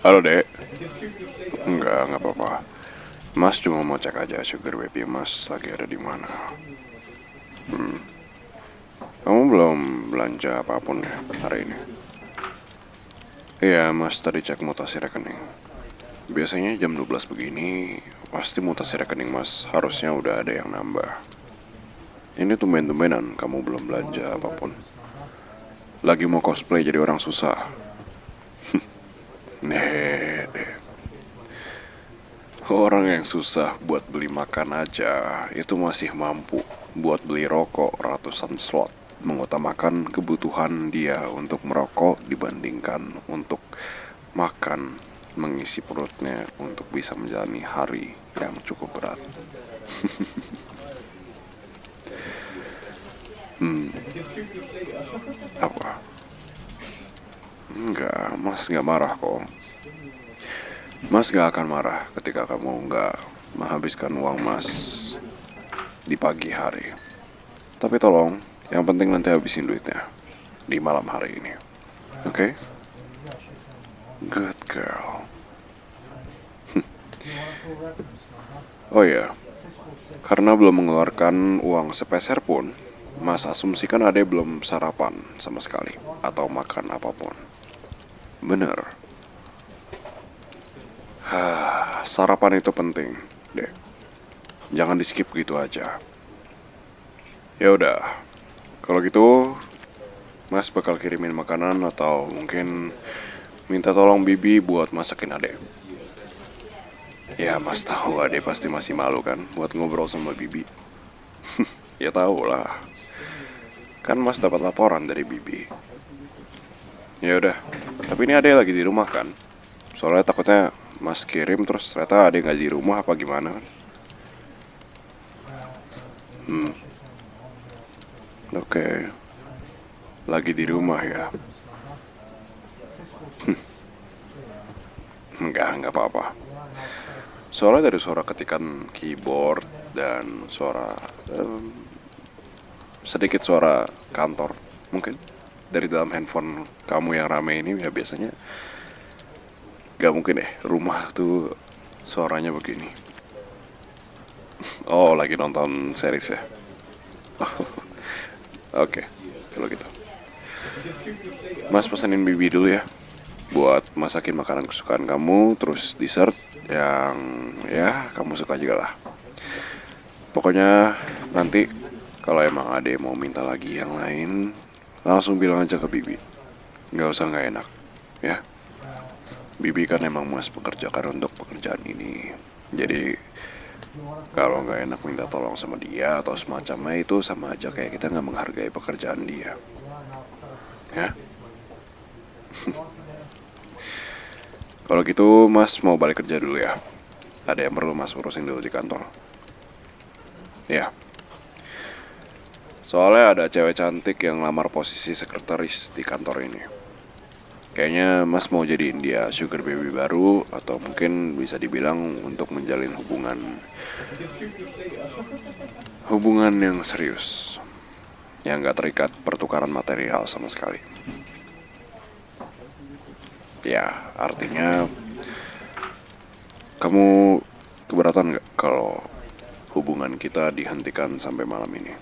Halo dek. Enggak apa-apa. Mas cuma mau cek aja sugar baby mas lagi ada di mana. Kamu belum belanja apapun ya hari ini? Iya, mas tadi cek mutasi rekening. Biasanya jam 12 begini, pasti mutasi rekening mas harusnya udah ada yang nambah. Ini tumben-tumbenan kamu belum belanja apapun. Lagi mau cosplay jadi orang susah. Nih, deh. Orang yang susah buat beli makan aja itu masih mampu buat beli rokok ratusan slot, mengutamakan kebutuhan dia untuk merokok dibandingkan untuk makan, mengisi perutnya untuk bisa menjalani hari yang cukup berat. Apa? Enggak, mas nggak marah kok. Mas gak akan marah ketika kamu nggak menghabiskan uang mas di pagi hari. Tapi tolong, yang penting nanti habisin duitnya di malam hari ini. Oke? Good girl. Oh iya, karena belum mengeluarkan uang sepeser pun, mas asumsikan Ade belum sarapan sama sekali atau makan apapun. Bener. Sarapan itu penting, deh. Jangan di skip gitu aja. Ya udah, kalau gitu Mas bakal kirimin makanan atau mungkin minta tolong Bibi buat masakin Ade. Ya Mas tahu Ade pasti masih malu kan buat ngobrol sama Bibi. Ya tahu lah. Kan Mas dapat laporan dari Bibi. Ya udah, tapi ini Ade lagi di rumah kan? Soalnya takutnya Mas kirim terus ternyata Ade nggak di rumah apa gimana kan? Oke, lagi di rumah ya. Enggak apa-apa. Soalnya dari suara ketikan keyboard dan suara sedikit suara kantor mungkin dari dalam handphone kamu yang rame ini ya biasanya gak mungkin deh rumah tuh suaranya begini. Oh lagi nonton series ya. Oke, kalau gitu Mas pesenin Bibi dulu ya buat masakin makanan kesukaan kamu terus dessert yang ya kamu suka juga lah. Pokoknya nanti kalau emang Ade mau minta lagi yang lain, langsung bilang aja ke Bibi. Nggak usah nggak enak, ya. Bibi kan emang mas pekerjakan untuk pekerjaan ini. Jadi kalau nggak enak minta tolong sama dia atau semacamnya itu sama aja kayak kita nggak menghargai pekerjaan dia, ya. Kalau gitu mas mau balik kerja dulu ya. Ada yang perlu mas urusin dulu di kantor. Ya. Soalnya ada cewek cantik yang lamar posisi sekretaris di kantor ini. Kayaknya Mas mau jadiin dia sugar baby baru atau mungkin bisa dibilang untuk menjalin hubungan yang serius, yang gak terikat pertukaran material sama sekali. Ya, artinya kamu keberatan gak kalau hubungan kita dihentikan sampai malam ini?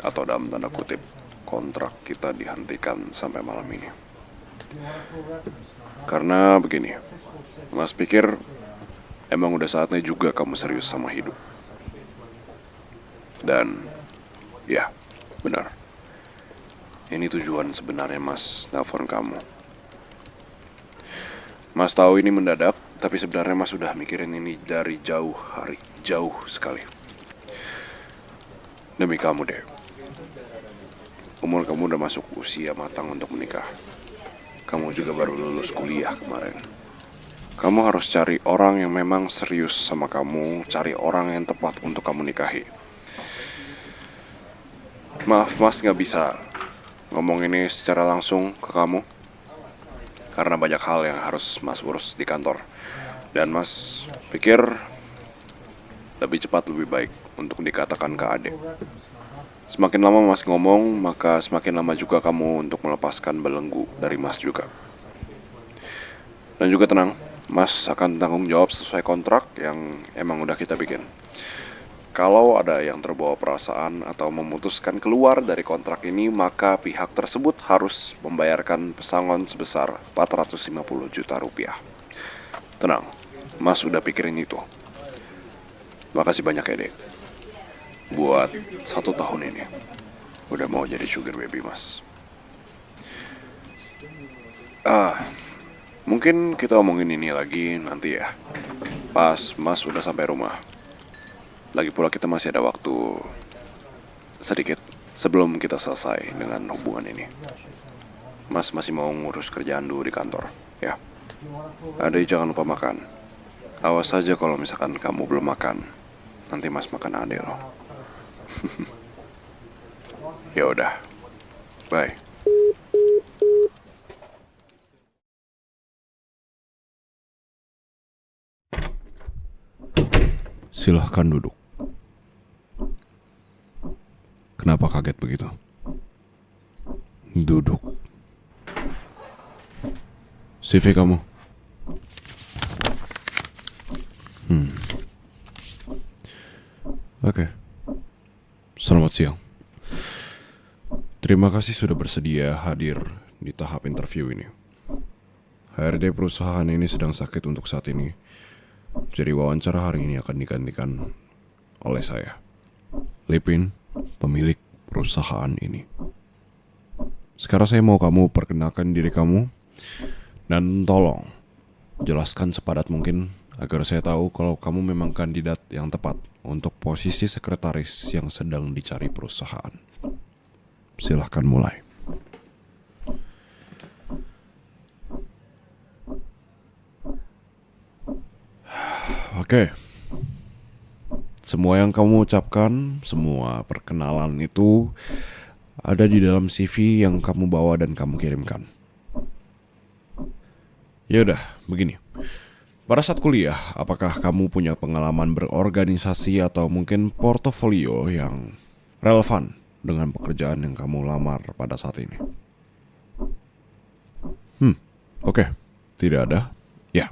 Atau dalam tanda kutip, kontrak kita dihentikan sampai malam ini. Karena begini, Mas pikir emang udah saatnya juga kamu serius sama hidup. Dan, ya, benar. Ini tujuan sebenarnya Mas nelfon kamu. Mas tahu ini mendadak, tapi sebenarnya Mas sudah mikirin ini dari jauh hari, jauh sekali. Demi kamu deh. Umur kamu udah masuk usia matang untuk menikah. Kamu juga baru lulus kuliah kemarin. Kamu harus cari orang yang memang serius sama kamu, cari orang yang tepat untuk kamu nikahi. Maaf mas gak bisa ngomong ini secara langsung ke kamu. Karena banyak hal yang harus mas urus di kantor. Dan mas pikir lebih cepat lebih baik untuk dikatakan ke Ade. Semakin lama Mas ngomong, maka semakin lama juga kamu untuk melepaskan belenggu dari Mas juga. Dan juga tenang, Mas akan tanggung jawab sesuai kontrak yang emang udah kita bikin. Kalau ada yang terbawa perasaan atau memutuskan keluar dari kontrak ini, maka pihak tersebut harus membayarkan pesangon sebesar 450 juta rupiah. Tenang, Mas udah pikirin itu. Makasih banyak ya, Dek. Buat 1 tahun ini, udah mau jadi sugar baby Mas. Mungkin kita omongin ini lagi nanti ya, pas Mas udah sampai rumah. Lagi pula kita masih ada waktu sedikit sebelum kita selesai dengan hubungan ini. Mas masih mau ngurus kerjaan dulu di kantor, ya. Adek jangan lupa makan. Awas saja kalau misalkan kamu belum makan. Nanti Mas makan adek loh. Ya udah. Bye. Silahkan duduk. Kenapa kaget begitu? Duduk. CV kamu. Oke. Selamat siang. Terima kasih sudah bersedia hadir di tahap interview ini. HRD perusahaan ini sedang sakit untuk saat ini. Jadi wawancara hari ini akan digantikan oleh saya, Lipin, pemilik perusahaan ini. Sekarang saya mau kamu perkenalkan diri kamu dan tolong jelaskan sepadat mungkin agar saya tahu kalau kamu memang kandidat yang tepat untuk posisi sekretaris yang sedang dicari perusahaan. Silahkan mulai. Oke. Semua yang kamu ucapkan, semua perkenalan itu ada di dalam CV yang kamu bawa dan kamu kirimkan. Ya udah, begini. Pada saat kuliah, apakah kamu punya pengalaman berorganisasi atau mungkin portofolio yang relevan dengan pekerjaan yang kamu lamar pada saat ini? Oke. Tidak ada? Ya.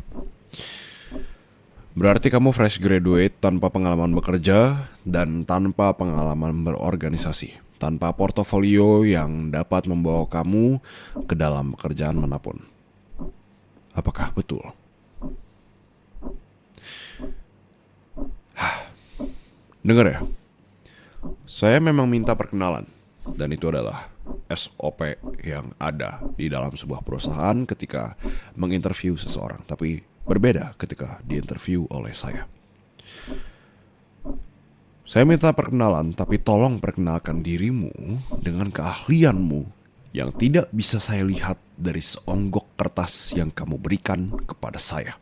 Berarti kamu fresh graduate tanpa pengalaman bekerja dan tanpa pengalaman berorganisasi, tanpa portofolio yang dapat membawa kamu ke dalam pekerjaan manapun. Apakah betul? Dengar ya, saya memang minta perkenalan, dan itu adalah SOP yang ada di dalam sebuah perusahaan ketika menginterview seseorang, tapi berbeda ketika diinterview oleh saya. Saya minta perkenalan, tapi tolong perkenalkan dirimu dengan keahlianmu yang tidak bisa saya lihat dari seonggok kertas yang kamu berikan kepada saya.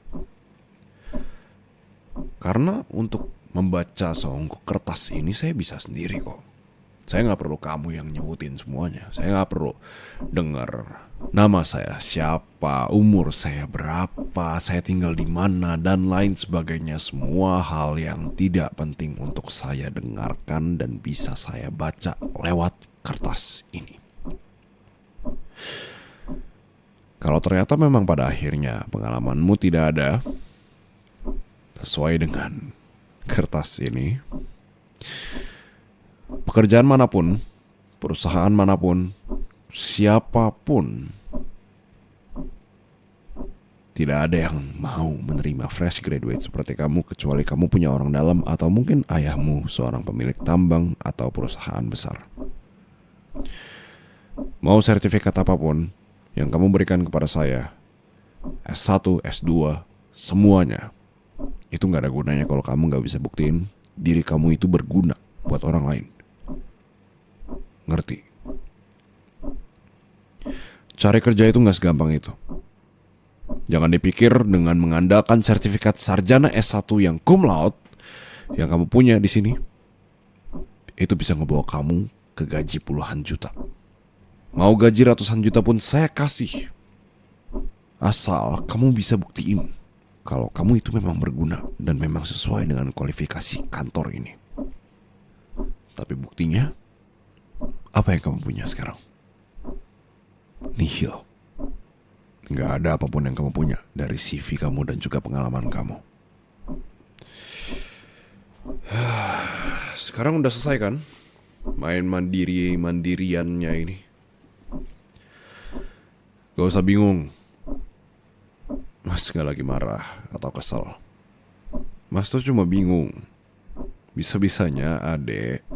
Karena untuk membaca seonggok kertas ini saya bisa sendiri kok. Saya gak perlu kamu yang nyebutin semuanya. Saya gak perlu dengar nama saya siapa, umur saya berapa, saya tinggal di mana, dan lain sebagainya. Semua hal yang tidak penting untuk saya dengarkan dan bisa saya baca lewat kertas ini. Kalau ternyata memang pada akhirnya pengalamanmu tidak ada sesuai dengan kertas ini, pekerjaan manapun, perusahaan manapun, siapapun, tidak ada yang mau menerima fresh graduate seperti kamu kecuali kamu punya orang dalam atau mungkin ayahmu seorang pemilik tambang atau perusahaan besar. Mau sertifikat apapun yang kamu berikan kepada saya, S1, S2, semuanya, itu gak ada gunanya kalau kamu gak bisa buktiin diri kamu itu berguna buat orang lain. Ngerti? Cari kerja itu gak segampang itu. Jangan dipikir dengan mengandalkan sertifikat sarjana S1 yang cum laude yang kamu punya di sini, itu bisa ngebawa kamu ke gaji puluhan juta. Mau gaji ratusan juta pun saya kasih, asal kamu bisa buktiin kalau kamu itu memang berguna dan memang sesuai dengan kualifikasi kantor ini. Tapi buktinya, Apa yang kamu punya sekarang? Nihil. Gak ada apapun yang kamu punya dari CV kamu dan juga pengalaman kamu. Sekarang udah selesai kan? Main mandiriannya ini. Gak usah bingung. Mas gak lagi marah atau kesel. Mas tuh cuma bingung. Bisa-bisanya adek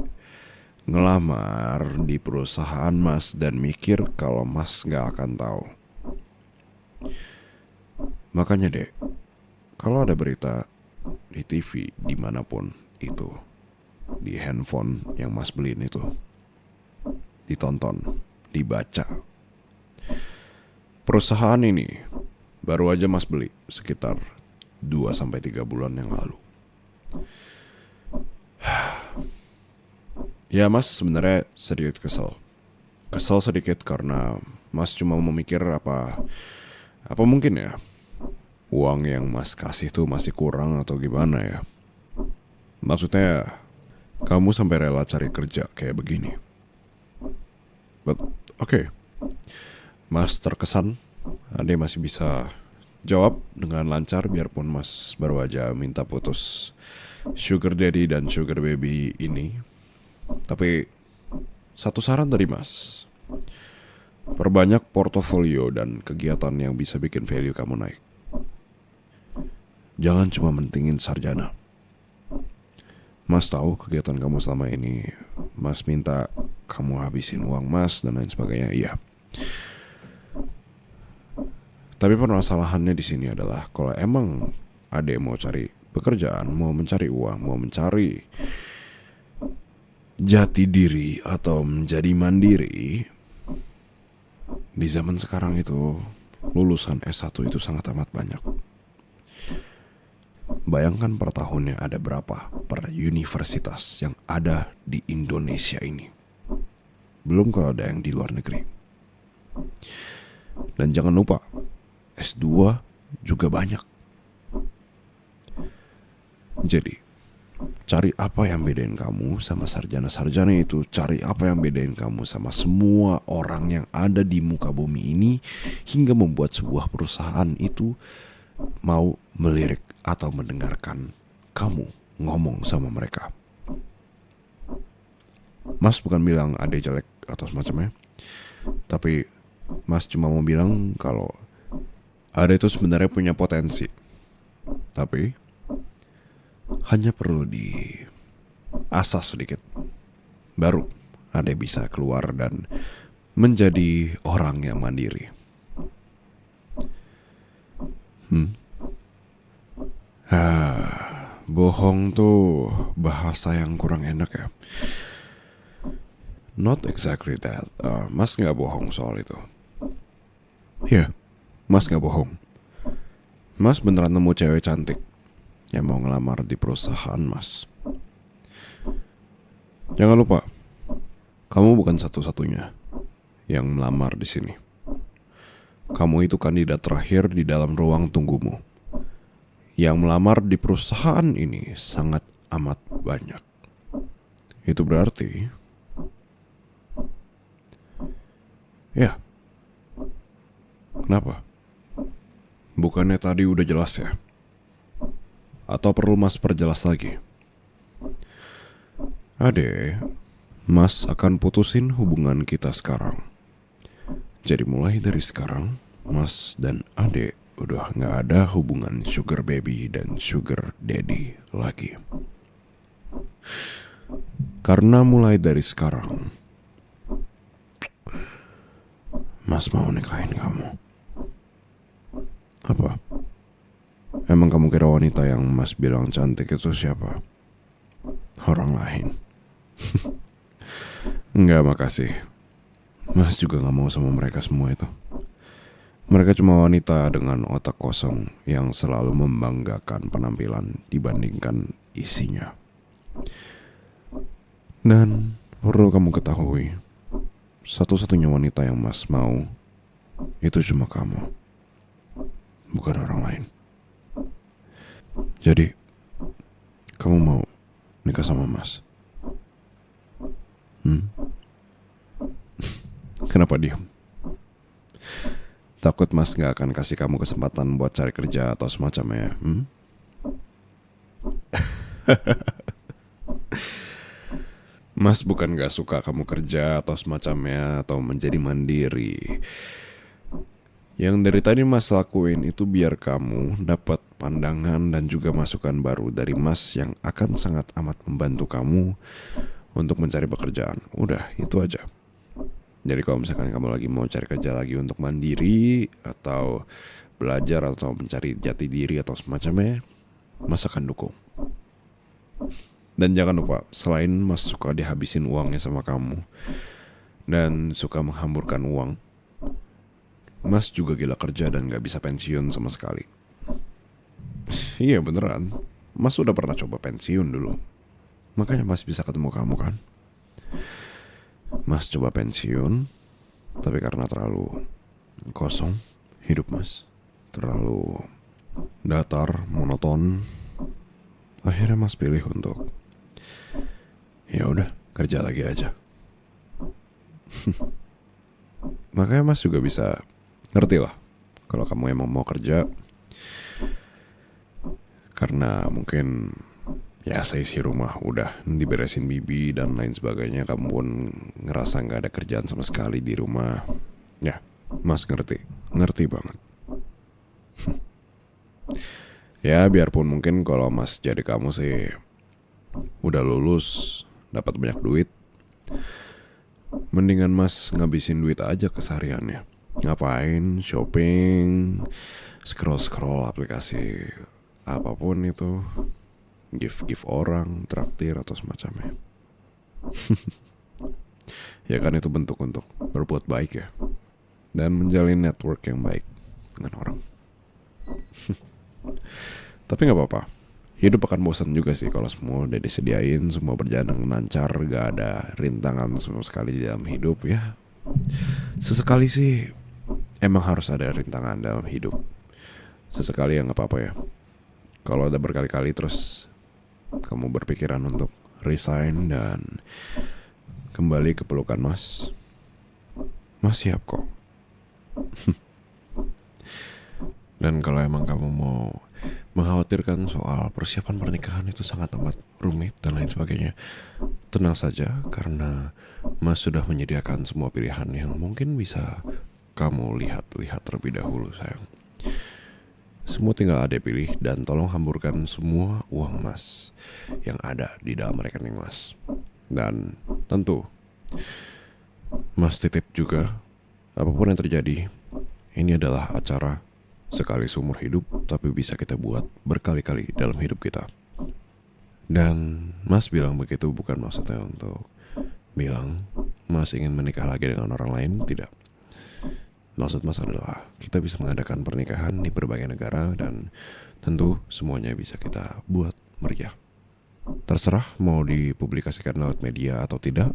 ngelamar di perusahaan Mas dan mikir kalau Mas gak akan tahu. Makanya dek, kalau ada berita di TV dimanapun itu, di handphone yang Mas beliin itu, ditonton, dibaca. Perusahaan ini baru aja Mas beli sekitar 2-3 bulan yang lalu. Ya Mas sebenarnya sedikit kesel. Kesel sedikit karena Mas cuma memikir apa mungkin ya uang yang Mas kasih tuh masih kurang atau gimana ya. Maksudnya kamu sampai rela cari kerja kayak begini. But okay. Mas terkesan Ade masih bisa jawab dengan lancar biarpun Mas baru aja minta putus sugar daddy dan sugar baby ini. Tapi satu saran dari Mas, perbanyak portofolio dan kegiatan yang bisa bikin value kamu naik. Jangan cuma mentingin sarjana. Mas tahu kegiatan kamu selama ini, Mas minta kamu habisin uang Mas dan lain sebagainya, iya. Tapi permasalahannya di sini adalah kalau emang Ade mau cari pekerjaan, mau mencari uang, mau mencari jati diri atau menjadi mandiri, di zaman sekarang itu lulusan S1 itu sangat amat banyak. Bayangkan per tahunnya ada berapa per universitas yang ada di Indonesia ini. Belum kalau ada yang di luar negeri. Dan jangan lupa S2 juga banyak. Jadi cari apa yang bedain kamu sama sarjana-sarjana itu. Cari apa yang bedain kamu sama semua orang yang ada di muka bumi ini, hingga membuat sebuah perusahaan itu mau melirik atau mendengarkan kamu ngomong sama mereka. Mas bukan bilang Ade jelek atau semacamnya, tapi Mas cuma mau bilang kalau Ade itu sebenarnya punya potensi, tapi hanya perlu diasah sedikit, baru Ade bisa keluar dan menjadi orang yang mandiri. Bohong tuh bahasa yang kurang enak ya. Not exactly that. Mas gak bohong soal itu. Ya, Mas gak bohong. Mas beneran nemu cewek cantik yang mau ngelamar di perusahaan Mas. Jangan lupa, kamu bukan satu-satunya yang melamar di sini. Kamu itu kandidat terakhir di dalam ruang tunggumu. Yang melamar di perusahaan ini sangat amat banyak. Itu berarti, ya, kenapa? Bukannya tadi udah jelas ya? Atau perlu Mas perjelas lagi? Ade, Mas akan putusin hubungan kita sekarang. Jadi mulai dari sekarang, Mas dan Ade udah gak ada hubungan sugar baby dan sugar daddy lagi. Karena mulai dari sekarang, Mas mau nikahin kamu. Apa? Emang kamu kira wanita yang Mas bilang cantik itu siapa? Orang lain. Enggak, makasih. Mas juga gak mau sama mereka semua itu. Mereka cuma wanita dengan otak kosong yang selalu membanggakan penampilan dibandingkan isinya. Dan perlu kamu ketahui, satu-satunya wanita yang Mas mau itu cuma kamu, bukan orang lain. Jadi, kamu mau nikah sama Mas? Kenapa diam? Takut Mas gak akan kasih kamu kesempatan buat cari kerja atau semacamnya? Mas bukan gak suka kamu kerja atau semacamnya atau menjadi mandiri. Yang dari tadi Mas lakuin itu biar kamu dapat pandangan dan juga masukan baru dari Mas yang akan sangat amat membantu kamu untuk mencari pekerjaan. Udah, itu aja. Jadi kalau misalkan kamu lagi mau cari kerja lagi untuk mandiri atau belajar atau mencari jati diri atau semacamnya, Mas akan dukung. Dan jangan lupa, selain Mas suka dihabisin uangnya sama kamu dan suka menghamburkan uang, Mas juga gila kerja dan gak bisa pensiun sama sekali. Iya beneran, Mas udah pernah coba pensiun dulu. Makanya Mas bisa ketemu kamu kan. Mas coba pensiun, tapi karena terlalu kosong hidup Mas, terlalu datar, monoton, akhirnya Mas pilih untuk ya udah kerja lagi aja. Makanya Mas juga bisa ngerti lah kalau kamu emang mau kerja, karena mungkin ya seisi rumah udah diberesin bibi dan lain sebagainya, kamu pun ngerasa gak ada kerjaan sama sekali di rumah. Ya, Mas ngerti banget. Ya biarpun mungkin kalau Mas jadi kamu sih udah lulus, dapat banyak duit, mendingan Mas ngabisin duit aja kesehariannya. Ngapain, shopping, scroll aplikasi apapun itu, give orang, traktir atau semacamnya. Ya kan itu bentuk untuk berbuat baik ya, dan menjalin network yang baik dengan orang. Tapi gak apa-apa, hidup akan bosan juga sih kalau semua udah disediain, semua berjalan dengan lancar, gak ada rintangan sama sekali di dalam hidup ya. Sesekali sih emang harus ada rintangan dalam hidup. Sesekali ya gak apa-apa ya. Kalau ada berkali-kali terus kamu berpikiran untuk resign dan kembali ke pelukan Mas, Mas siap kok. Dan kalau emang kamu mau mengkhawatirkan soal persiapan pernikahan itu sangat amat rumit dan lain sebagainya, tenang saja, karena Mas sudah menyediakan semua pilihan yang mungkin bisa kamu lihat terlebih dahulu sayang. Semua tinggal Ade pilih, dan tolong hamburkan semua uang Mas yang ada di dalam rekening Mas. Dan tentu Mas titip juga, apapun yang terjadi, ini adalah acara sekali seumur hidup, tapi bisa kita buat berkali-kali dalam hidup kita. Dan Mas bilang begitu bukan maksudnya untuk bilang Mas ingin menikah lagi dengan orang lain, tidak. Maksud Mas adalah kita bisa mengadakan pernikahan di berbagai negara, dan tentu semuanya bisa kita buat meriah. Terserah mau dipublikasikan lewat media atau tidak,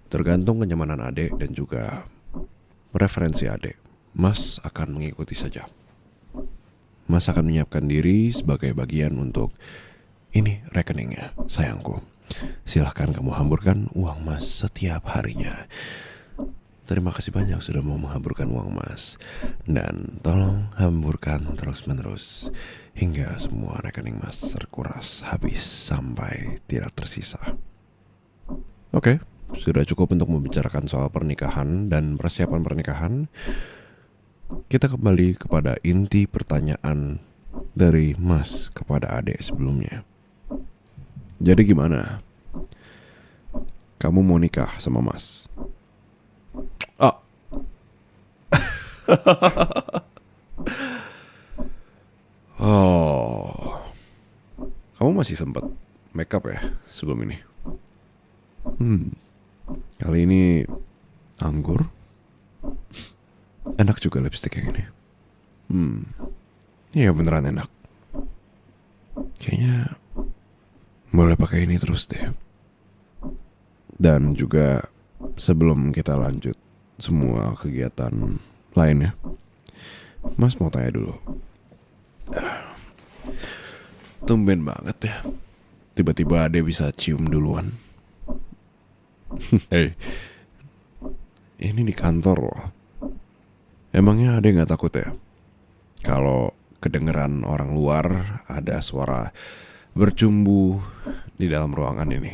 tergantung kenyamanan Ade dan juga preferensi Ade. Mas akan mengikuti saja. Mas akan menyiapkan diri sebagai bagian untuk ini rekeningnya, sayangku. Silahkan kamu hamburkan uang Mas setiap harinya. Terima kasih banyak sudah mau menghamburkan uang Mas. Dan tolong hamburkan terus-menerus hingga semua rekening Mas terkuras habis sampai tidak tersisa. Oke, sudah cukup untuk membicarakan soal pernikahan dan persiapan pernikahan. Kita kembali kepada inti pertanyaan dari Mas kepada Ade sebelumnya. Jadi gimana? Kamu mau nikah sama Mas? Oh, kamu masih sempat make up ya sebelum ini? Kali ini anggur. Enak juga lipstick yang ini. Iya beneran enak. Kayaknya boleh pakai ini terus deh. Dan juga sebelum kita lanjut semua kegiatan lainnya, Mas mau tanya dulu. Tumben banget ya, tiba-tiba Ade bisa cium duluan. Hey, Ini di kantor loh. Emangnya ada yang gak takut ya? Kalau kedengeran orang luar ada suara bercumbu di dalam ruangan ini.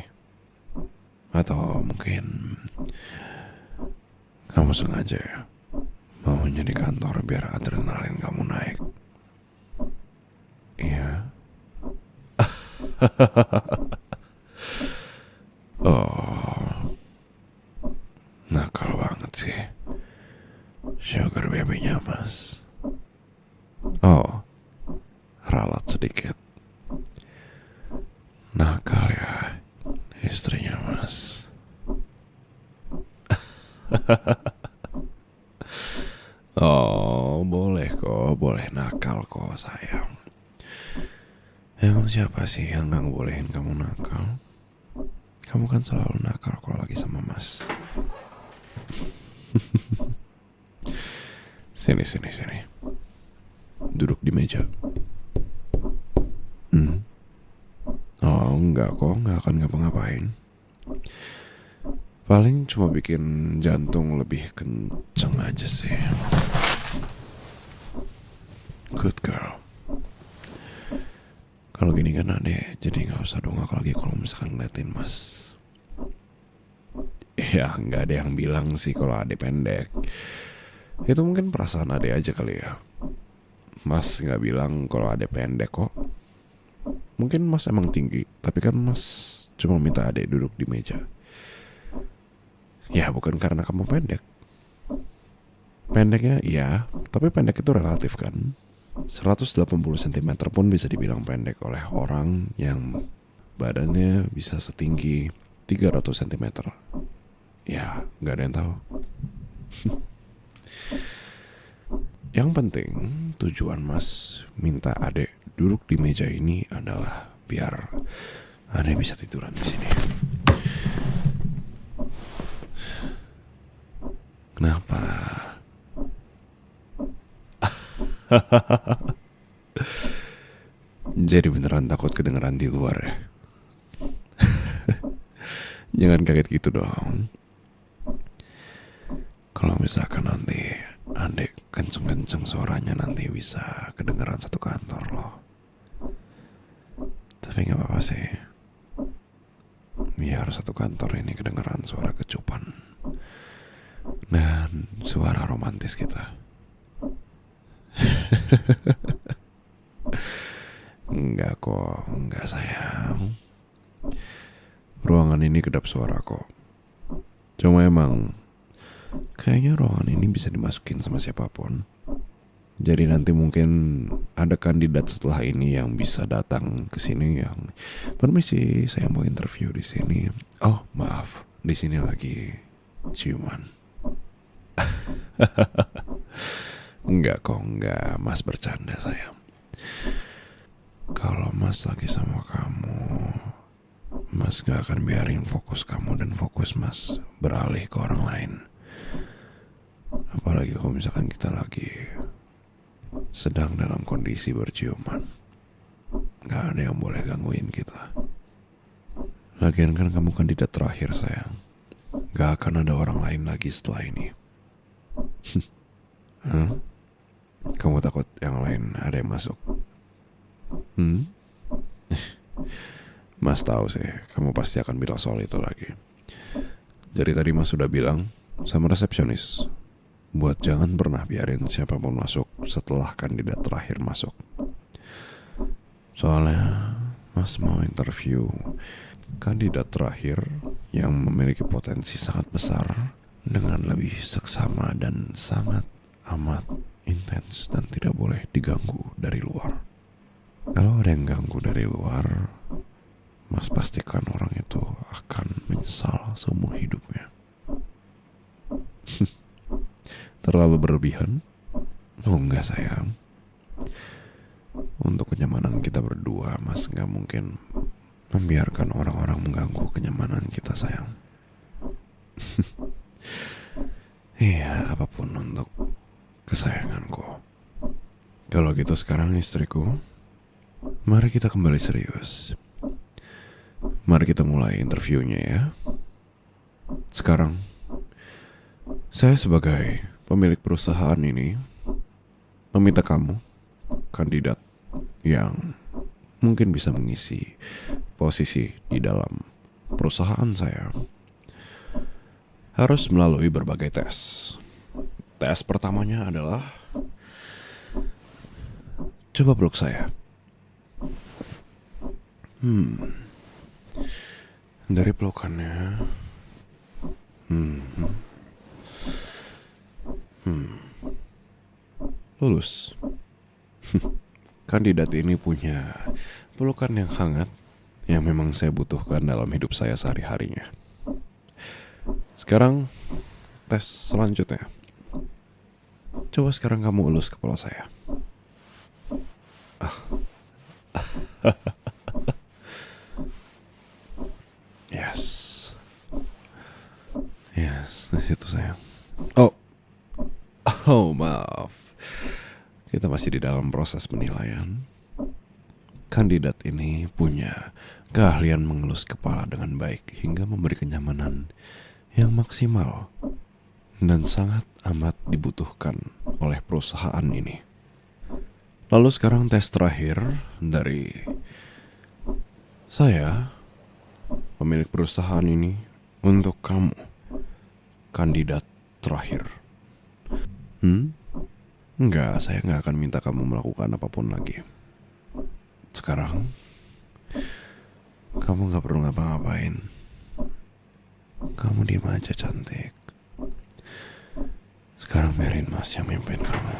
Atau mungkin kamu sengaja ya maunya di kantor biar adrenalin kamu naik. Iya. Oh, nakal banget sih sugar baby-nya mas. Oh, ralat sedikit. Nakal ya istrinya mas. Oh, boleh kok, boleh nakal kok sayang. Emang siapa sih yang gak ngebolehin kamu nakal? Kamu kan selalu nakal kalau lagi sama mas. Sini. Duduk di meja. Oh, enggak kok, gak akan ngapa-ngapain. Paling cuma bikin jantung lebih kenceng aja sih. Good girl. Kalau gini kan adek, jadi gak usah dongak lagi kalau misalkan ngeliatin mas. Ya gak ada yang bilang sih kalau adek pendek. Itu mungkin perasaan adek aja kali ya. Mas gak bilang kalau adek pendek kok. Mungkin mas emang tinggi, tapi kan mas cuma minta adek duduk di meja. Ya bukan karena kamu pendek. Pendeknya iya, tapi pendek itu relatif kan. 180 cm pun bisa dibilang pendek oleh orang yang badannya bisa setinggi 300 cm. Ya, gak ada yang tahu. Yang penting tujuan mas minta adek duduk di meja ini adalah biar adek bisa tiduran di sini. Kenapa? Jadi beneran takut kedengeran di luar ya? Jangan kaget gitu dong. Kalau misalkan nanti adek kenceng-kenceng suaranya nanti bisa kedengeran satu kantor loh. Tapi gak apa-apa sih. Biar satu kantor ini kedengeran suara kecupan dan suara romantis kita. Enggak kok, enggak sayang. Ruangan ini kedap suara kok. Cuma emang kayaknya ruangan ini bisa dimasukin sama siapapun. Jadi nanti mungkin ada kandidat setelah ini yang bisa datang ke sini yang permisi, saya mau interview di sini. Oh, maaf, di sini lagi ciuman. Enggak kok, enggak. Mas bercanda sayang. Kalau mas lagi sama kamu, mas gak akan biarin fokus kamu dan fokus mas beralih ke orang lain. Apalagi kalau misalkan kita lagi sedang dalam kondisi berciuman. Gak ada yang boleh gangguin kita. Lagian kan kamu kandidat terakhir sayang. Gak akan ada orang lain lagi setelah ini. Kamu takut yang lain ada yang masuk? Mas tahu sih, kamu pasti akan bilang soal itu lagi. Jadi tadi mas sudah bilang sama resepsionis buat jangan pernah biarin siapapun masuk setelah kandidat terakhir masuk. Soalnya mas mau interview kandidat terakhir yang memiliki potensi sangat besar dengan lebih seksama dan sangat amat intens dan tidak boleh diganggu dari luar. Kalau ada yang ganggu dari luar, mas pastikan orang itu akan menyesal seumur hidupnya. Terlalu berlebihan? Oh enggak sayang. Untuk kenyamanan kita berdua, mas gak mungkin membiarkan orang-orang mengganggu kenyamanan kita sayang. Iya, apapun untuk kesayanganku. Kalau gitu sekarang istriku, mari kita kembali serius. Mari kita mulai interviewnya ya. Sekarang Saya sebagai pemilik perusahaan ini meminta kamu, kandidat yang mungkin bisa mengisi posisi di dalam perusahaan saya, harus melalui berbagai tes. Tes pertamanya adalah coba peluk saya. Dari pelukannya, lulus. Kandidat ini punya pelukan yang hangat yang memang saya butuhkan dalam hidup saya sehari-harinya. Sekarang tes selanjutnya. Coba sekarang kamu elus kepala saya. Yes. Yes, di situ sayang. Oh, maaf. Kita masih di dalam proses penilaian. Kandidat ini punya keahlian mengelus kepala dengan baik hingga memberi kenyamanan yang maksimal dan sangat amat dibutuhkan oleh perusahaan ini. Lalu sekarang tes terakhir dari saya, pemilik perusahaan ini, untuk kamu, kandidat terakhir. Enggak, saya nggak akan minta kamu melakukan apapun lagi. Sekarang, kamu nggak perlu ngapa-ngapain. Kamu diam aja cantik. Sekarang biarin Mas yang mimpin kamu.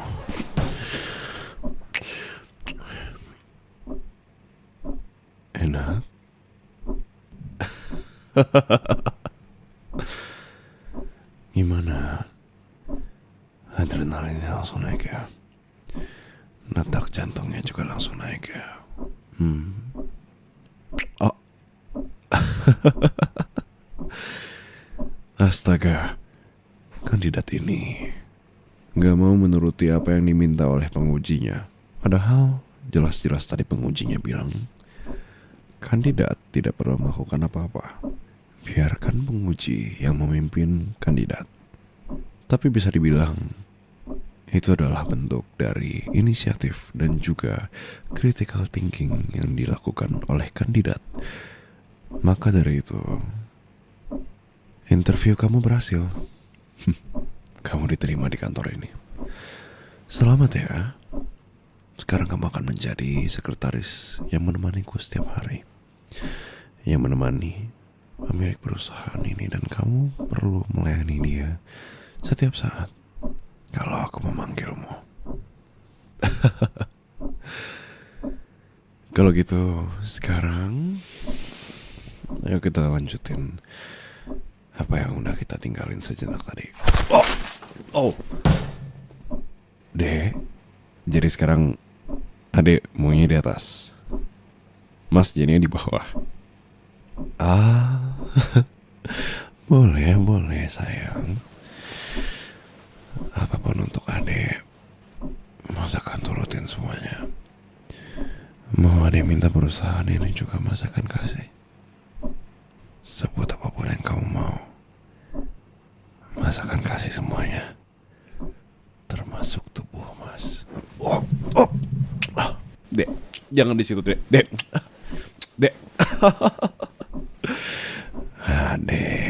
Enak? Gimana? Adrenalinnya langsung naik ya? Detak jantungnya juga langsung naik ya? Oh. Astaga, kandidat ini gak mau menuruti apa yang diminta oleh pengujinya. Padahal jelas-jelas tadi pengujinya bilang kandidat tidak perlu melakukan apa-apa. Biarkan penguji yang memimpin kandidat. Tapi bisa dibilang itu adalah bentuk dari inisiatif dan juga critical thinking yang dilakukan oleh kandidat. Maka dari itu, interview kamu berhasil. Kamu diterima di kantor ini. Selamat ya. Sekarang kamu akan menjadi sekretaris yang menemaniku setiap hari. Yang menemani pemilik perusahaan ini, dan kamu perlu melayani dia setiap saat kalau aku memanggilmu. Kalau gitu sekarang ayo kita lanjutin apa yang udah kita tinggalin sejenak tadi. Oh. Dek, jadi sekarang adek maunya di atas, Mas jadinya di bawah. Boleh sayang. Apapun untuk adek, Mas akan turutin semuanya. Mau adek minta perusahaan ini juga Mas akan kasih. Sebut apapun yang kamu mau, Mas akan kasih semuanya, termasuk tubuh Mas. Dek, jangan di situ, Dek. Dek. Dek. Dek.